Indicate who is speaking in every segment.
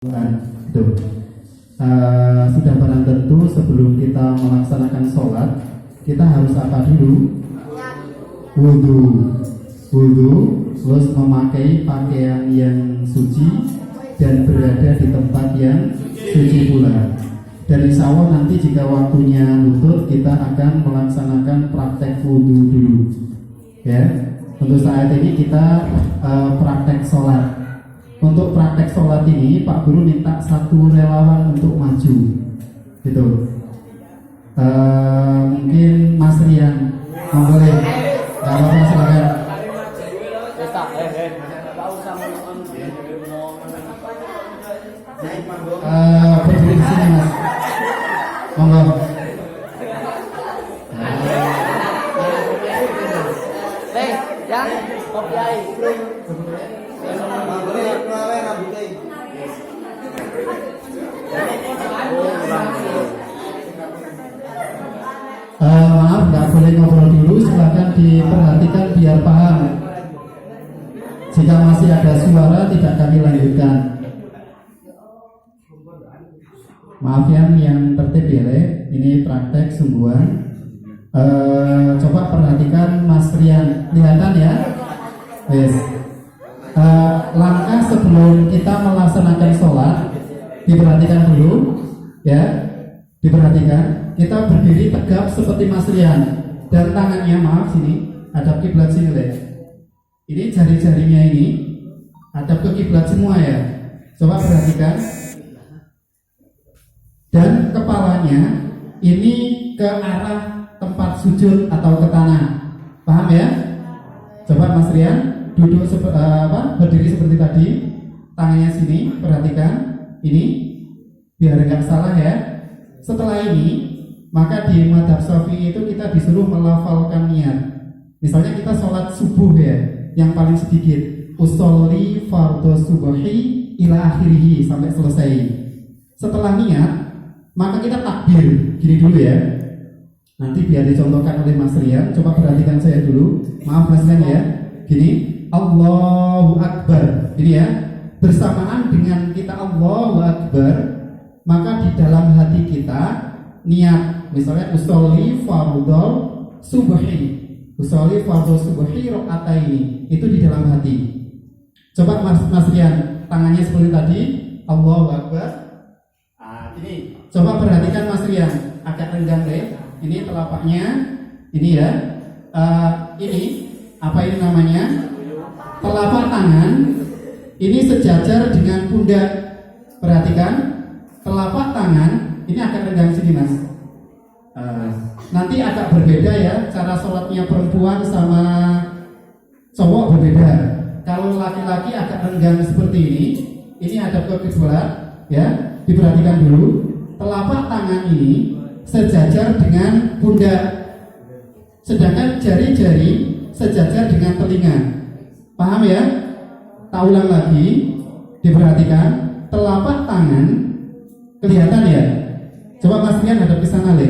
Speaker 1: Itu sudah barang tentu sebelum kita melaksanakan sholat kita harus apa dulu? Wudhu, terus memakai pakaian yang suci dan berada di tempat yang suci pula. Dan insya Allah nanti jika waktunya lutut kita akan melaksanakan praktek wudhu dulu. Ya, untuk saat ini kita praktek sholat. Untuk praktek sholat ini Pak Guru minta satu relawan untuk maju, gitu. Mungkin Mas Rian, boleh? Kalau silakan. Berdiri di sini Mas, monggo.
Speaker 2: Yang kopiai.
Speaker 1: Maaf, nggak boleh ngobrol dulu, silakan diperhatikan biar paham. Jika masih ada suara tidak kami lanjutkan. Maaf yang tertib ya, ini praktek sungguhan. Coba perhatikan Mas Rian, kelihatan ya? Yes. Langkah sebelum kita melaksanakan sholat diperhatikan dulu, ya, diperhatikan. Kita berdiri tegap seperti Mas Rian dan tangannya, maaf sini, hadap kiblat sini deh. Ini jari-jarinya ini hadap ke kiblat semua ya. Coba perhatikan. Dan kepalanya ini ke arah tempat sujud atau ke tanah. Paham ya? Coba Mas Rian duduk berdiri seperti tadi, tangannya sini, perhatikan ini biar nggak salah ya. Setelah ini maka di madhab Syafi'i itu kita disuruh melafalkan niat. Misalnya kita sholat subuh ya, yang paling sedikit usolli fardhu subhi ila akhirih sampai selesai. Setelah niat maka kita takbir gini dulu ya. Nanti biar dicontohkan oleh Mas Rian. Coba perhatikan saya dulu, maaf Mas Rian ya. Gini, Allahu Akbar. Ini ya, bersamaan dengan kita Allahu Akbar, maka di dalam hati kita niat, misalnya usolli fardhu subhi rakaataini, itu di dalam hati. Coba Mas Rian, tangannya seperti tadi, Allahu Akbar. Ini, coba perhatikan Mas Rian, agak renggang deh. Ini telapaknya, ini ya. Ini apa ini namanya? Telapak tangan ini sejajar dengan pundak. Perhatikan, telapak tangan ini akan renggang sini Mas. Nanti agak berbeda ya, cara sholatnya perempuan sama cowok berbeda. Kalau laki-laki agak renggang seperti ini hadap ke kiblat ya. Diperhatikan dulu, telapak tangan ini sejajar dengan pundak, sedangkan jari-jari sejajar dengan telinga. Paham ya? Tak ulang lagi, diperhatikan, telapak tangan kelihatan ya? Coba Mas Rian hadap ke sana, Le.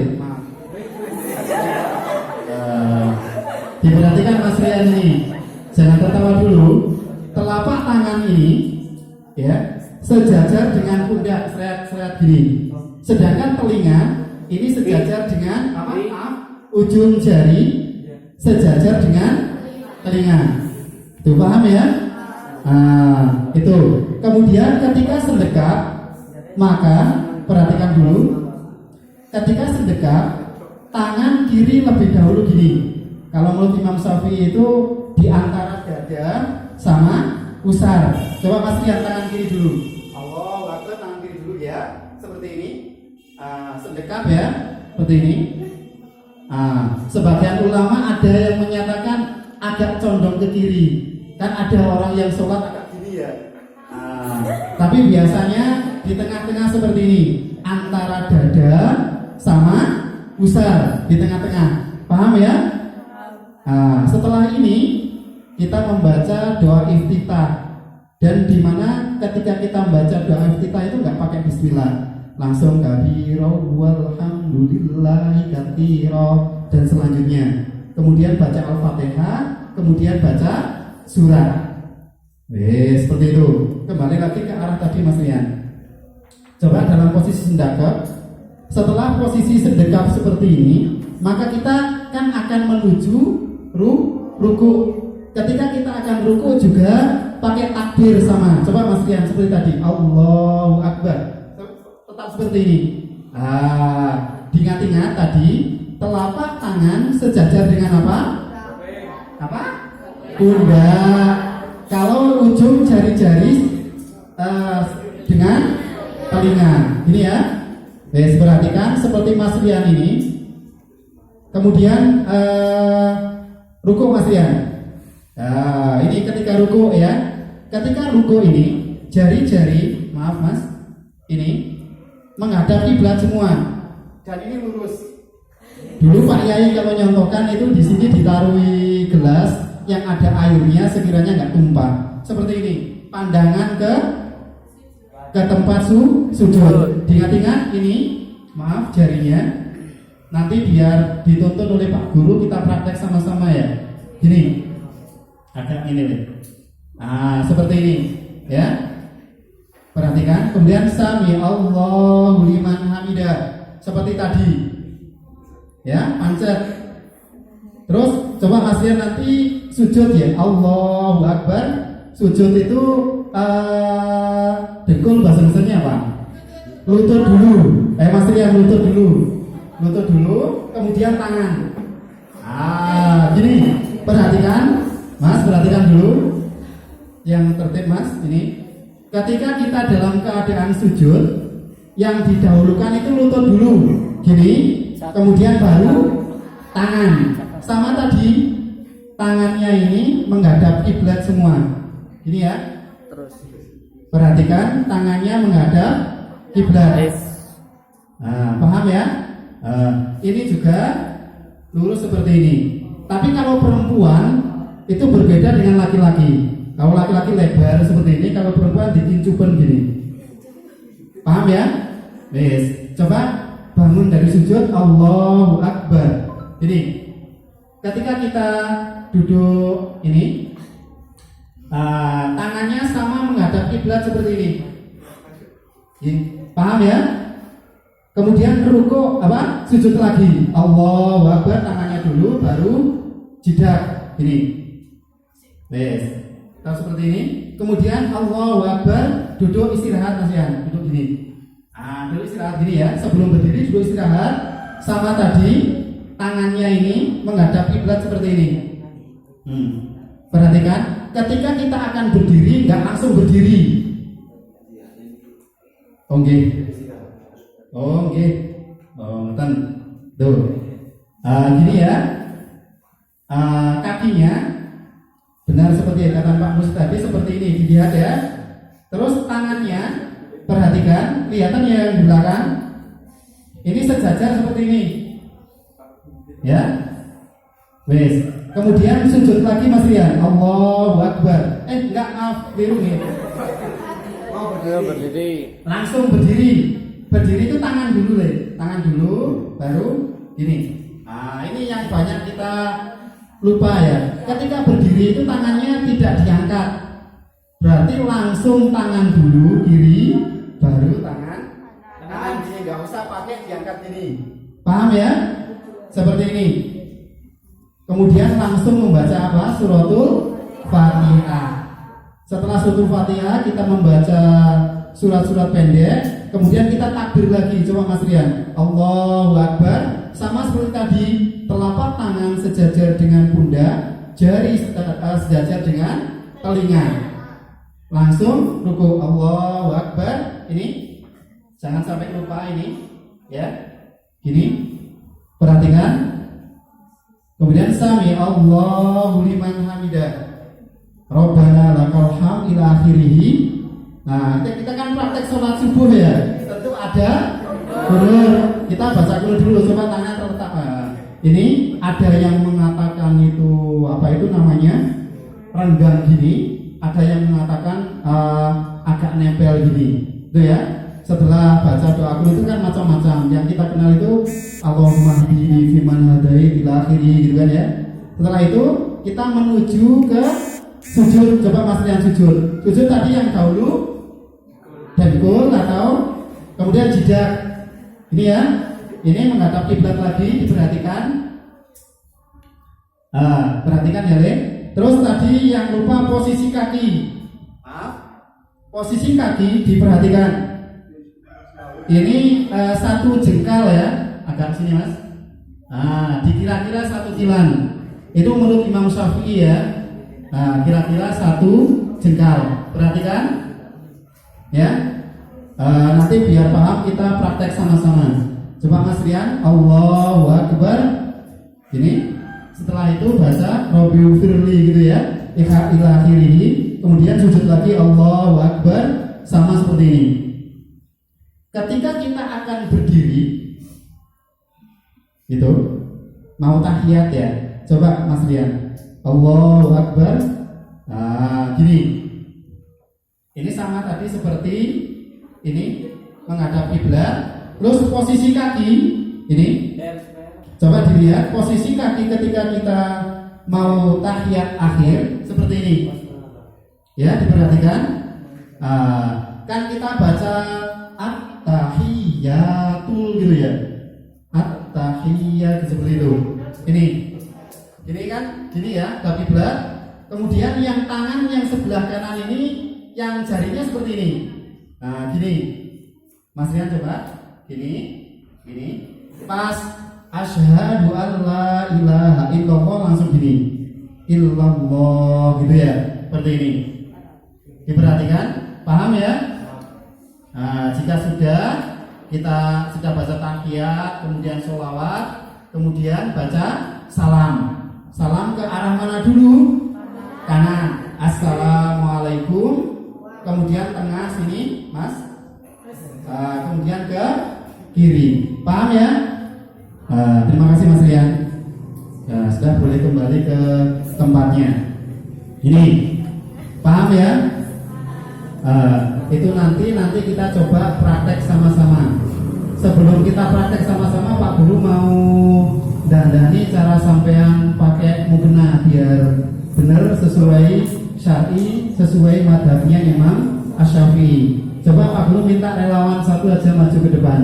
Speaker 1: Diperhatikan Mas Rian ini, jangan tertawa dulu. Telapak tangan ini ya sejajar dengan pundak, seret-seret gini. Sedangkan telinga ini sejajar dengan ujung jari sejajar dengan telinga. Itu paham ya? Itu. Kemudian ketika sedekap, maka perhatikan dulu. Ketika sedekap, tangan kiri lebih dahulu gini. Kalau menurut Imam Syafi'i itu di antara dada sama pusar. Coba Mas Rian tangan kiri dulu. Allahu Akbar, tangan kiri dulu ya. Seperti ini. Sedekap ya. Seperti ini. Sebagian ulama ada yang menyatakan agak condong ke kiri. Kan ada orang yang sholat agak gini ya. Tapi biasanya di tengah-tengah seperti ini, antara dada sama pusar, di tengah-tengah. Paham ya? Setelah ini kita membaca doa iftitah, dan dimana ketika kita membaca doa iftitah itu nggak pakai bismillah, langsung kabiro walhamdulillahi katsiro dan selanjutnya. Kemudian baca Al-Fatihah, kemudian baca surat. Seperti itu. Kembali lagi ke arah tadi Mas Rian. Coba dalam posisi sendakap. Setelah posisi sedekap seperti ini, maka kita kan akan menuju ruku. Ketika kita akan ruku juga pakai takbir sama. Coba Mas Rian seperti tadi, Allahu Akbar. Tetap seperti ini. Diingat-ingat tadi, telapak tangan sejajar dengan apa? Apa? Pundak. Kalau ujung jari-jari dengan telinga. Ini ya. Perhatikan seperti Mas Rian ini. Kemudian ruku Mas Rian. Ini ketika ruku ya. Ketika ruku ini jari-jari, maaf Mas, ini menghadap kiblat semua. Dan ini lurus. Dulu Pak Yai kalau nyontohkan itu di sini ditaruhi gelas yang ada airnya sekiranya nggak tumpah. Seperti ini. Pandangan ke tempat sujud. Diingat-ingat ini, maaf jarinya. Nanti biar dituntun oleh Pak Guru kita praktek sama-sama ya. Gini, agak ini nih. Seperti ini, ya. Perhatikan. Kemudian sami Allahu liman hamidah. Seperti tadi, ya, pancet. Terus coba Mas Rian nanti sujud ya, Allahu Akbar. Sujud itu dengkul bahasa Indonesia apa? Lutut dulu. Mas Rian lutut dulu, kemudian tangan. Gini, perhatikan, Mas, perhatikan dulu. Yang tertib Mas, ini. Ketika kita dalam keadaan sujud, yang didahulukan itu lutut dulu, gini, kemudian baru tangan. Sama tadi, tangannya ini menghadap kiblat semua. Gini ya.
Speaker 2: Terus.
Speaker 1: Perhatikan tangannya menghadap kiblat. Paham ya? Ini juga lurus seperti ini. Tapi kalau perempuan itu berbeda dengan laki-laki. Kalau laki-laki lebar seperti ini, kalau perempuan dikincupan gini. Paham ya? Coba bangun dari sujud, Allahu Akbar. Ini ketika kita duduk ini, tangannya sama menghadap kiblat seperti ini. Paham ya? Kemudian ruku apa? Sujud lagi. Allahu Akbar, tangannya dulu baru jidat. Ini. Tahu seperti ini. Kemudian Allahu Akbar, duduk istirahat Mas Yan. Duduk gini. Duduk istirahat gini ya. Sebelum berdiri duduk istirahat. Sama tadi tangannya ini menghadap kiblat seperti ini. Perhatikan, ketika kita akan berdiri nggak langsung berdiri. Oke. Nonton. Tuh. Gini ya. Kakinya benar seperti kata Pak Mus tadi, seperti ini dilihat ya. Terus tangannya, perhatikan, kelihatan ya yang di belakang. Ini sejajar seperti ini. Ya. Kemudian sujud lagi Mas Rian. Allahu Akbar. Maaf, biru nih.
Speaker 2: Berdiri.
Speaker 1: Langsung berdiri. Berdiri itu tangan dulu tangan dulu, baru gini. Ini yang banyak kita lupa ya. Ketika berdiri itu tangannya tidak diangkat. Berarti langsung tangan dulu kiri, baru tangan kanan. Gini, nggak usah pakai diangkat ini. Paham ya? Seperti ini. Kemudian langsung membaca apa? Suratul Fatihah. Setelah suratul Fatihah kita membaca surat-surat pendek. Kemudian kita takbir lagi, coba Mas Rian. Allahu Akbar. Sama seperti tadi, telapak tangan sejajar dengan pundak, jari sejajar dengan telinga. Langsung ruku. Allahu Akbar. Ini jangan sampai lupa ini, ya. Gini. Perhatikan. Kemudian sami Allahu liman hamidah. Rabbana lakal hamd ila akhirih. Nah, kita kan praktek sholat subuh ya. Tentu ada qunut. Kita baca qunut dulu, coba tangan terletak. Ini ada yang mengatakan itu apa itu namanya? Renggang gini, ada yang mengatakan agak nempel gini. Itu ya. Setelah baca doa qunut itu kan macam-macam. Yang kita kenal itu Allahumma hdini fiman hadait ila akhirih gitu kan ya. Setelah itu kita menuju ke sujud. Coba Mas Rian sujud. Sujud tadi yang dahulu dengkul atau Kemudian jidat. Ini ya. Ini menghadap kiblat lagi, diperhatikan. Perhatikan ya, Le. Terus tadi yang lupa posisi kaki. Posisi kaki diperhatikan. Ini satu jengkal ya, agak sini Mas. Dikira-kira satu tilan. Itu menurut Imam Syafi'i ya. Kira-kira satu jengkal. Perhatikan. Ya. Nanti biar paham kita praktek sama-sama. Coba Mas Rian, Allahu Akbar. Ini. Setelah itu baca Rabbi firli gitu ya. Ila akhirih. Kemudian sujud lagi Allahu Akbar, sama seperti ini. Ketika kita akan berdiri itu mau tahiyat ya. Coba Mas Rian, Allahu Akbar. Gini. Ini sama tadi seperti ini menghadap kiblat. Terus posisi kaki ini. Coba dilihat posisi kaki ketika kita mau tahiyat akhir seperti ini. Ya, diperhatikan. Kan kita baca at-tahiyatul gitu ya. At-tahiyat seperti itu. Ini kan gini ya, ke kiblat. Kemudian yang tangan yang sebelah kanan ini yang jarinya seperti ini. Gini. Mas Rian coba. Gini. Pas asyhadu an la ilaha illallah langsung gini. Illallah gitu ya. Seperti ini. Diperhatikan, paham ya? Jika kita sudah baca tahiyat, kemudian sholawat, kemudian baca salam. Salam ke arah mana dulu? Kanan. Assalamualaikum. Kemudian tengah sini, Mas. Kemudian ke kiri. Paham ya? Terima kasih Mas Rian. Sudah boleh kembali ke tempatnya. Ini paham ya? Itu nanti kita coba praktek sama-sama. Sebelum kita praktek sama-sama, Pak Guru mau dandani cara sampean pakai mukena biar benar sesuai syar'i, sesuai madhabnya Imam Asy-Syafi'i. Coba Pak Guru minta relawan satu aja maju ke depan.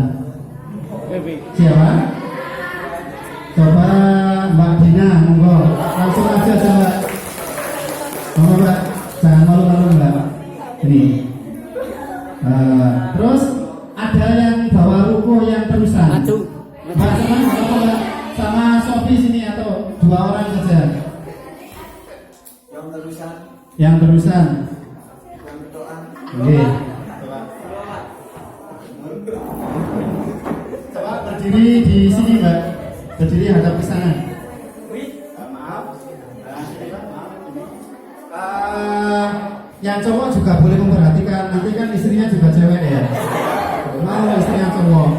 Speaker 1: Siapa? Coba Mbak Dina, monggo langsung aja Mbak. Monggo Mbak, jangan malu-malu Mbak. Ini. Terus ada yang bawa ruko yang terusan. Mbak sama Sofi sini atau dua orang saja. Yang terusan. Oke. Coba berdiri di sini Mbak. Berdiri hadap ke sana. Maaf. Yang cowok juga boleh memperhatikan. Nanti kan istrinya juga cewek ya. Mau istrinya cowok.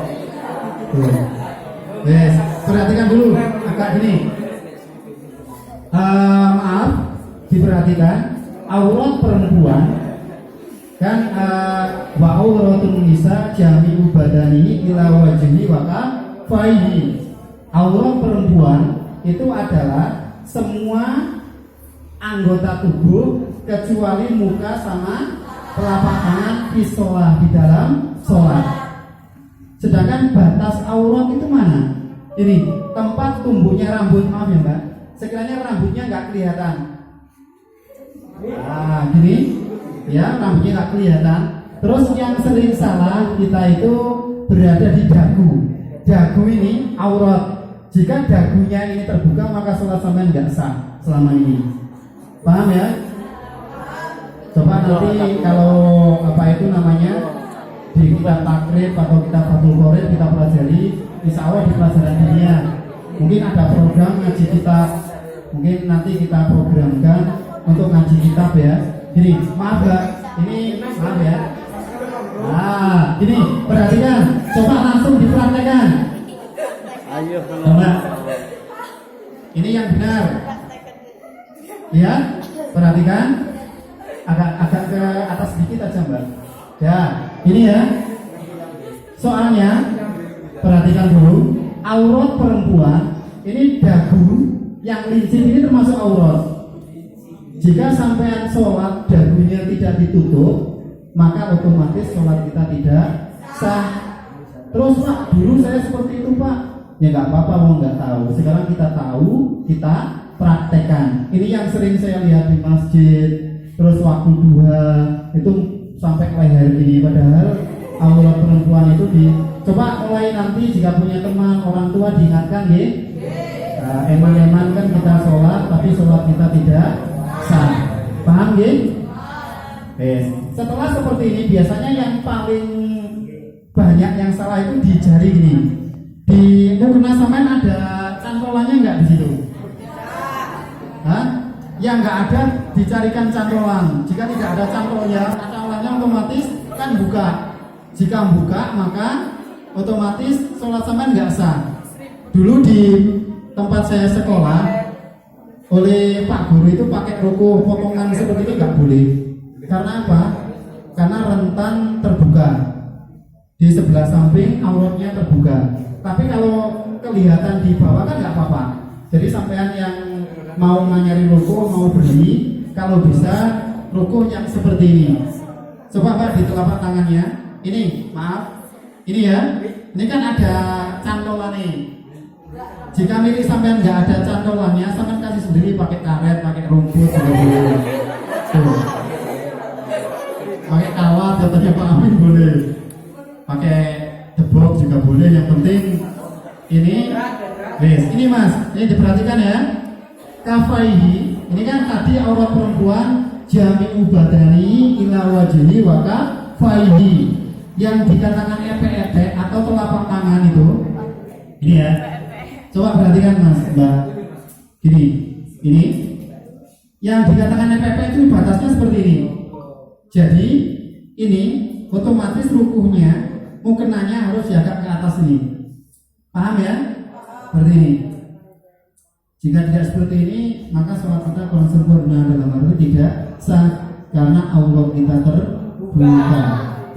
Speaker 1: Yes. Perhatikan dulu. Agak gini. Maaf. Diperhatikan. Aurat perempuan kan wa auratun nisa jami'u badani ila wajhi wa kafaihi. Aurat perempuan itu adalah semua anggota tubuh kecuali muka sama telapak tangan di dalam sholat. Sedangkan batas aurat itu mana? Ini tempat tumbuhnya rambut, maaf ya Mbak. Sekiranya rambutnya nggak kelihatan. Gini, ya rambutnya nggak kelihatan. Terus yang sering salah kita itu berada di dagu. Dagu ini aurat. Jika dagunya ini terbuka maka sholat sampean nggak sah selama ini. Paham ya? Coba nanti kalau apa itu namanya di kitab takrib atau kitab Fathul Qorib kita pelajari. Insya Allah di pelajaran dunia mungkin ada program ngaji kitab. Mungkin nanti kita programkan untuk ngaji kitab ya. Gini, maaf ya, ini maaf ya. Ini perhatikan, coba langsung dipraktekkan.
Speaker 2: Ayo,
Speaker 1: coba. Ini yang benar. Ya, perhatikan. Agak ke atas sedikit aja Mbak. Ya, ini ya. Soalnya perhatikan dulu, aurat perempuan ini dagu yang lincin ini termasuk aurat. Jika sampean sholat dagunya tidak ditutup, maka otomatis sholat kita tidak sah. Terus Pak, dulu saya seperti itu Pak. Ya nggak apa-apa, mau nggak tahu. Sekarang kita tahu, kita praktekkan. Ini yang sering saya lihat di masjid. Terus waktu duha itu sampai leher ini, padahal aurat perempuan itu coba mulai nanti jika punya teman orang tua diingatkan ya. Eman-eman kan kita sholat, tapi sholat kita tidak sah. Paham ya? Setelah seperti ini biasanya yang paling banyak yang salah itu di jari ini. Di mukena sampean ada cantolannya nggak di situ? Hah? Yang nggak ada dicarikan cantolan. Jika tidak ada cantolannya otomatis kan buka. Jika buka maka otomatis sholat sampean nggak sah. Dulu di tempat saya sekolah oleh Pak Guru itu pakai ruko potongan seperti itu nggak boleh. Karena apa? Karena rentan terbuka. Di sebelah samping auratnya terbuka. Tapi kalau kelihatan di bawah kan nggak apa-apa. Jadi sampean yang mau nyari ruko, mau beli, kalau bisa ruko yang seperti ini. Coba Pak di telapak tangannya. Ini, maaf. Ini ya. Ini kan ada cantolan nih. Jika milik sampean nggak ada cantolannya, sampean kasih sendiri pakai karet, pakai rumput, juga boleh. Tuh. Pakai kawat, contohnya Pak Amin boleh. Pakai debok juga boleh. Yang penting ini Mas, ini diperhatikan ya. Kafaihi, ini kan tadi aurat perempuan jami'u badani ila wajhi wa kafaihi. Yang dikatakan epe-epe atau telapak tangan itu, ini ya. Coba perhatikan Mas, Mbak. Ini yang dikatakan epe-epe itu batasnya seperti ini. Jadi ini otomatis rukuhnya mukenanya harus diangkat ke atas ini. Paham ya? Seperti ini. Jika tidak seperti ini, maka sholat kita kurang sempurna, dalam arti tidak sah karena aurat kita terbuka.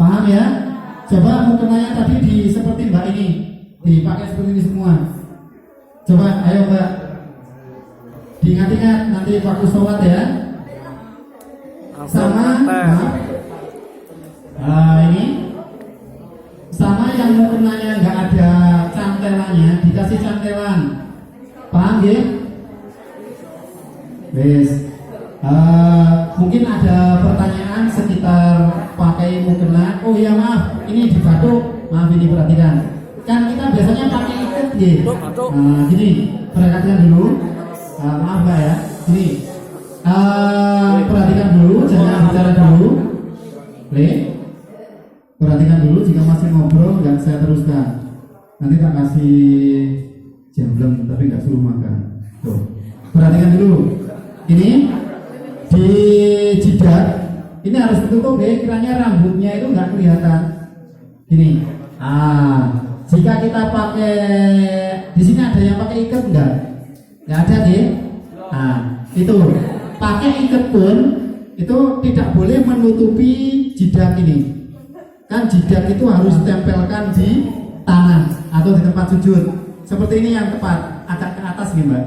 Speaker 1: Paham ya? Coba mukenanya tadi seperti Mbak ini, dipakai seperti ini semua. Coba, ayo Mbak, diingat-ingat nanti waktu sholat ya. Sama, ini sama yang mukenanya nggak ada cantelannya, dikasih cantelan. Paham ya? Mungkin ada pertanyaan sekitar pakai mukena. Oh iya maaf, ini di batuk. Maaf ini perhatikan. Kan kita biasanya pakai ikat ya. Gini, perhatikan dulu. Maaf Mbak ya. Gini. Perhatikan dulu, jangan bicara dulu. Perhatikan dulu, jika masih ngobrol jangan saya teruskan. Nanti tak kasih jemblem tapi nggak suruh makan. Tuh. Perhatikan dulu. Ini di jidat ini harus ditutup ya, kiranya rambutnya itu nggak kelihatan. Ini. Jika kita pakai di sini ada yang pakai ikat enggak? Nggak ada ya? Itu pakai ikat pun itu tidak boleh menutupi jidat ini. Kan jidat itu harus ditempelkan di tangan atau di tempat sujud. Seperti ini yang tepat, agak ke atas nih Mbak.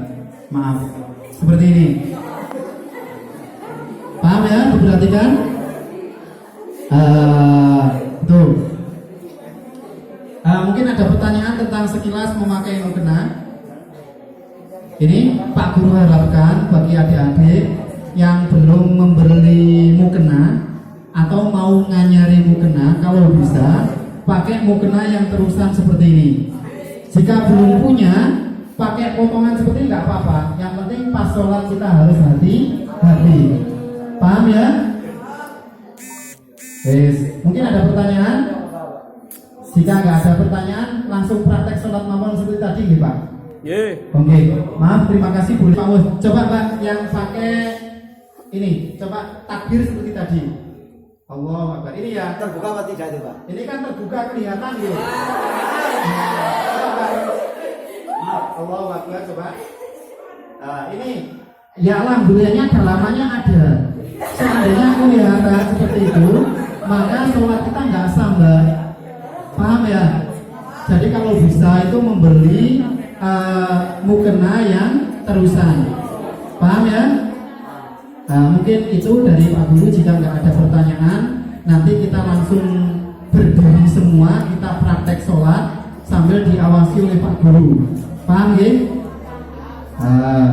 Speaker 1: Maaf. Seperti ini. Paham ya? Diperhatikan. Tuh. Mungkin ada pertanyaan tentang sekilas memakai mukena. Ini Pak Guru harapkan bagi adik-adik yang belum membeli mukena atau mau nganyari mukena, kalau bisa pakai mukena yang terusan seperti ini. Jika belum punya, pakai potongan seperti ini nggak apa-apa. Yang penting pas sholat kita harus hati-hati. Paham ya? Mungkin ada pertanyaan? Jika nggak ada pertanyaan, langsung praktek sholat mawon seperti tadi, gitu Pak. Oke, maaf, terima kasih boleh Pak Mus. Coba Pak yang pakai ini, coba takbir seperti tadi. Allah Akbar. Ini ya
Speaker 2: terbuka apa tidak itu Pak?
Speaker 1: Ini kan terbuka kelihatan gitu. Allah Akbar, coba. Ini ya alhamdulillahnya dalamannya ada. Seandainya kelihatan seperti itu, maka sholat kita nggak sah Mbak. Paham ya? Jadi kalau bisa itu membeli mukena yang terusan. Paham ya? Mungkin itu dari Pak Guru. Jika nggak ada pertanyaan, nanti kita langsung berdiri semua, kita praktek sholat. sholat sambil diawasi oleh Pak Guru. Paham ya?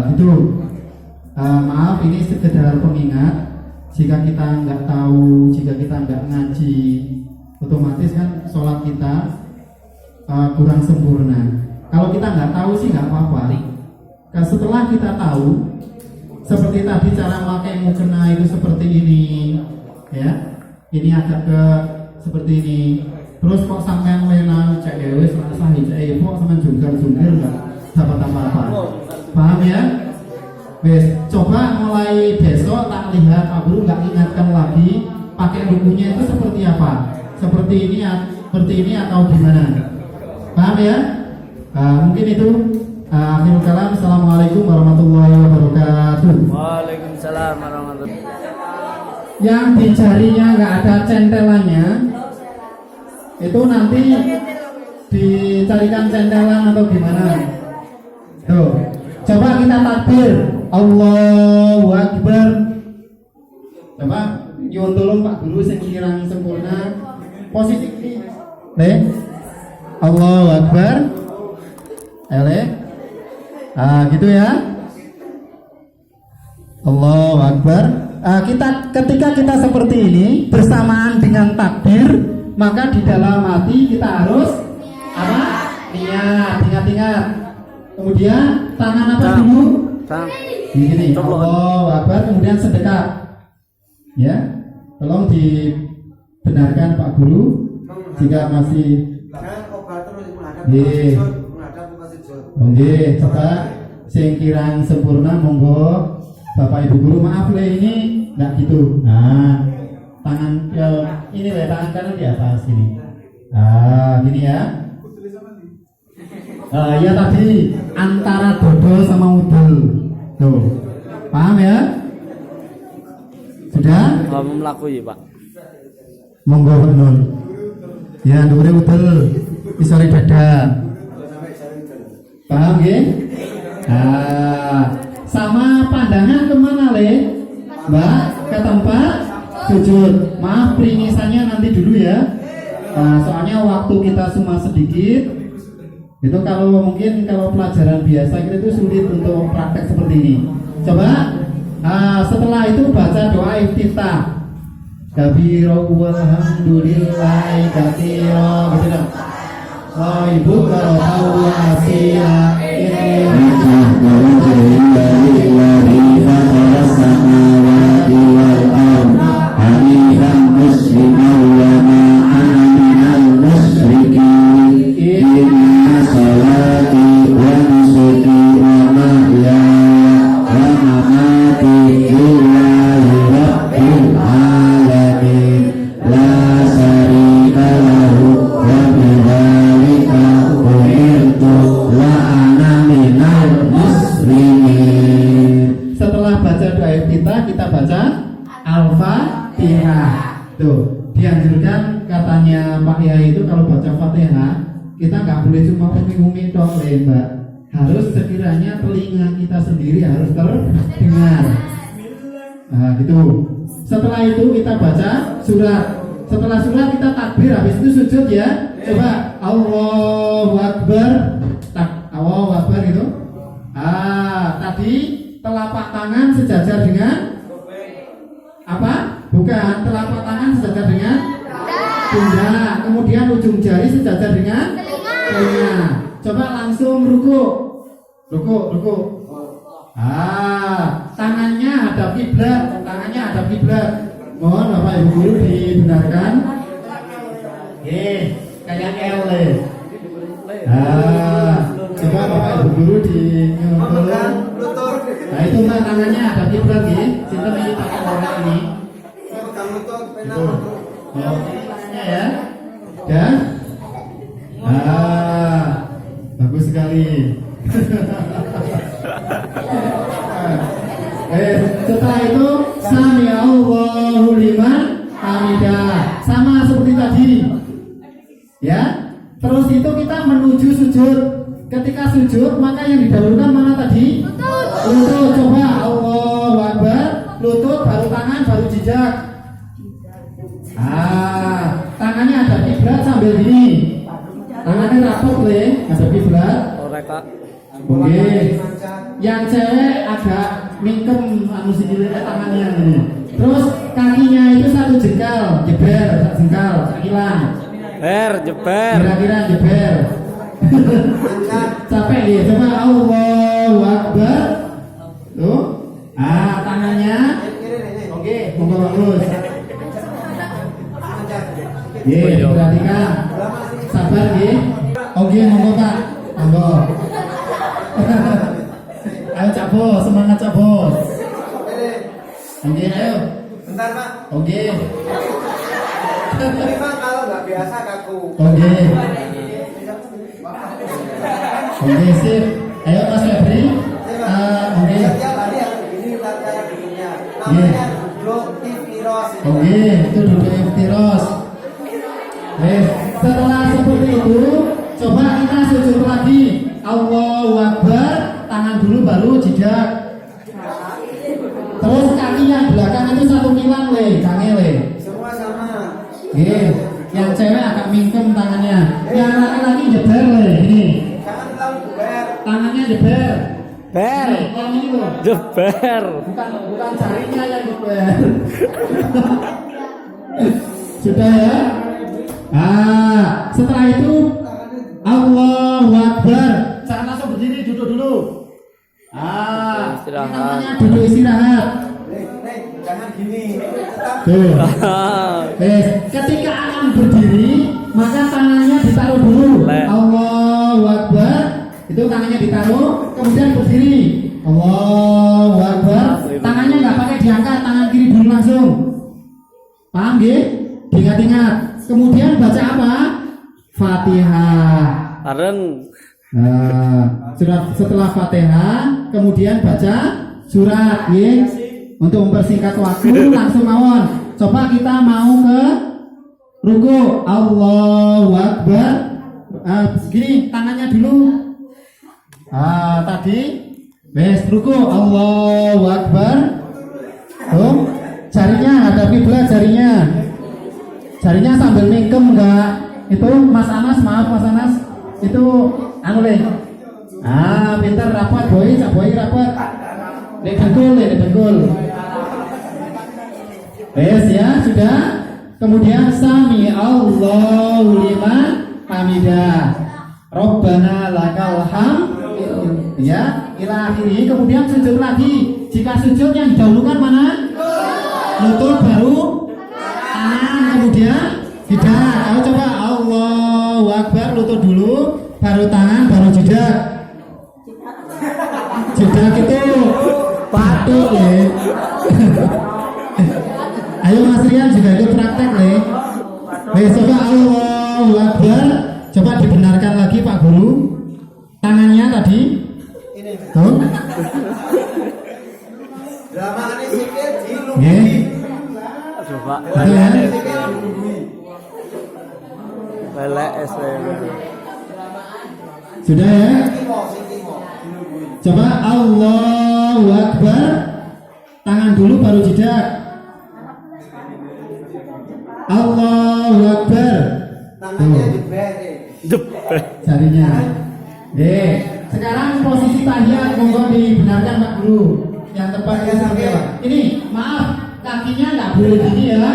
Speaker 1: Gitu. Maaf, ini sekedar pengingat. Jika kita nggak tahu, jika kita nggak ngaji, otomatis kan sholat kita kurang sempurna. Kalau kita nggak tahu sih nggak apa-apa. Setelah kita tahu, seperti tadi cara memakai mukena itu seperti ini, ya. Ini agak ke seperti ini. Terus kok sampean menang cewek selasa hijau, kok sampean jungkir nggak dapat apa-apa. Paham ya? Wes, coba mulai besok tak lihat Pak Guru nggak ingatkan lagi pakai rukunya itu seperti apa? Seperti ini atau gimana? Paham ya? Mungkin itu. Akhirul kalam. Assalamualaikum warahmatullahi wabarakatuh.
Speaker 2: Waalaikumsalam warahmatullahi wabarakatuh.
Speaker 1: Yang di jarinya nggak ada centelannya, itu nanti dicarikan centelan atau gimana? Tuh, coba kita takbir. Allahu Akbar. Coba nyuwun tulung Pak Guru sing kirang sempurna. Posisi ini. Allahu Akbar. Gitu ya. Allahu Akbar. Ketika kita seperti ini bersamaan dengan takbir, maka di dalam hati kita harus apa? Niat, ingat-ingat. Kemudian tangan apa dulu? Begini, Allahu Akbar, kemudian sedekap. Ya, tolong dibenarkan Pak Guru jika masih. Oke, coba sing kirang sempurna monggo Bapak Ibu Guru, maaf ini nggak gitu. Tangan ini tangan kanan di atas ini. Gini ya. Ya tadi antara dodol sama udel. Tuh. Paham ya? Sudah?
Speaker 2: Kamu melakui, Pak.
Speaker 1: Monggo betul. Ya, dhuwure udel, isore dada. Paham ya? Sama pandangan kemana Mbak? Ke tempat sujud. Maaf peringisannya nanti dulu ya. Soalnya waktu kita cuma sedikit. Itu kalau pelajaran biasa kita itu sulit untuk praktek seperti ini. Coba setelah itu baca doa iftitah. Kabiro walhamdulillahi katsira gitu dong. Ibu kalau tahu asia ini kita baca Al-Fatihah. Tuh, dianjurkan katanya Pak Yai itu kalau baca Fatihah kita nggak boleh cuma umi-umi dong, Mbak. Harus sekiranya telinga kita sendiri harus terdengar. Gitu. Setelah itu kita baca surat. Setelah surat kita takbir, habis itu sujud ya. Coba Allahu Akbar. Allahu Akbar gitu. Tadi telapak tangan sejajar dengan apa? Bukan, telapak tangan sejajar dengan pundak. Kemudian ujung jari sejajar dengan telinga. Coba langsung ruku. Tangannya hadap kiblat. Mohon Bapak Ibu Guru dibenarkan. Kayak L. Coba Bapak Ibu Guru dinyumpulkan. Nah itu Mbak, tangannya ada kiblat ya. Sinten ini pakai orang ini. Itu. Ini tangannya ya. Dan bagus sekali. Setelah itu Sami Allahu liman hamidah. Sama seperti tadi. Ya. Terus itu kita menuju sujud. Ketika sujud maka yang didahulukan mana tadi? Lutut. Coba Allahu Akbar. Lutut baru tangan baru jejak. Tangannya ada kiblat sambil gini. Tangannya rapot le, ada kiblat.
Speaker 2: Ora kak.
Speaker 1: Oke. Yang cewek agak mingkem anu sikile tangannya ini. Terus kakinya itu satu jengkal, jeber, satu jengkal, sakilan.
Speaker 2: Jeber.
Speaker 1: Kira-kira jeber. Capek ya, coba Allahu Akbar. Tuh. Tangannya. Oke, monggo bagus. Ye, perhatikan. Sabar ye. Oke, monggo Pak. Monggo. Ayo Cak Bos, semangat Cak Bos. Oke, ayo.
Speaker 3: Bentar Pak.
Speaker 1: Oke.
Speaker 3: Ini Pak kalau nggak biasa kaku.
Speaker 1: Oke. Oke, sip. Ayo Mas Febri. Oke.
Speaker 3: Setiap hari harus begini Pak cara bikinnya. Namanya duduk iftiros.
Speaker 1: Oke, itu duduk iftiros. Setelah seperti itu, coba kita sujud lagi. Allahu Akbar, tangan dulu baru jidat. Terus kakinya belakang itu satu milang le, kange le.
Speaker 3: Semua sama.
Speaker 1: Yang cewek agak mingkem tangannya. Yang laki-laki jeber le, ini.
Speaker 3: Jangan terlalu bubar.
Speaker 1: Tangannya jeber.
Speaker 2: Ber.
Speaker 1: Yang ini loh.
Speaker 2: Jeber.
Speaker 1: Bukan jarinya yang jeber. Sudah ya? Setelah itu Allahu Akbar. Jangan langsung berdiri, duduk dulu.
Speaker 2: Istirahat.
Speaker 1: Ini namanya duduk istirahat.
Speaker 3: Nih, jangan gini. Tetap.
Speaker 1: Tuh. Ketika akan berdiri, maka tangannya ditaruh dulu. Allahu Akbar. Itu tangannya ditaruh, kemudian berdiri. Allahu Akbar. Tangannya nggak pakai diangkat, tangan kiri dulu langsung. Paham nggih? Diingat-ingat. Kemudian baca apa? Fatihah.
Speaker 2: Bareng.
Speaker 1: Setelah Fatihah, kemudian baca surat, ya. Untuk mempersingkat waktu, langsung mawon. Coba kita mau ke ruku. Allahu Akbar. Gini, tangannya dulu. Tadi, ruku. Allahu Akbar. Tuh, jarinya ada kiblat jarinya. Jarinya sambil mingkem enggak? Itu Mas Anas, maaf Mas Anas. Itu anu le. Pinter rapat boy, Cak boy rapat. Le bengkul. Ya, sudah. Kemudian sami Allahu liman hamidah. Rabbana lakal hamd. Ya, ila akhirih. Kemudian sujud lagi. Jika sujud yang didahulukan mana? Lutut baru tangan, kemudian jidat. Ayo coba Allahu Akbar, lutut dulu, baru tangan, baru jidat. Jidat itu patut ya. Ayo Mas Rian juga ikut praktek ya. Coba Allahu Akbar, coba dibenarkan lagi Pak Guru. Tangannya tadi.
Speaker 3: Ini.
Speaker 1: Tuh.
Speaker 3: Drama ini sikit dilungguhi.
Speaker 2: Coba.
Speaker 1: Betul ya?
Speaker 3: Sikit dilungguhi.
Speaker 2: Lelek SW.
Speaker 1: Sudah ya?
Speaker 3: Sikimo, dilungguhi.
Speaker 1: Coba Allahu Akbar. Tangan dulu baru jidat. Allahu Akbar.
Speaker 3: Tangannya diber.
Speaker 2: Jeber.
Speaker 1: Jarinya. Sekarang posisi tahiyat monggo dibenarkan Pak Guru. Yang tepat ya sampai. Ini maaf, kakinya nggak boleh gini ya.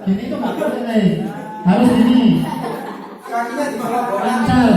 Speaker 1: Gini tuh nggak boleh. Harus gini.
Speaker 3: Kakinya di bawah bola.
Speaker 1: Lancar.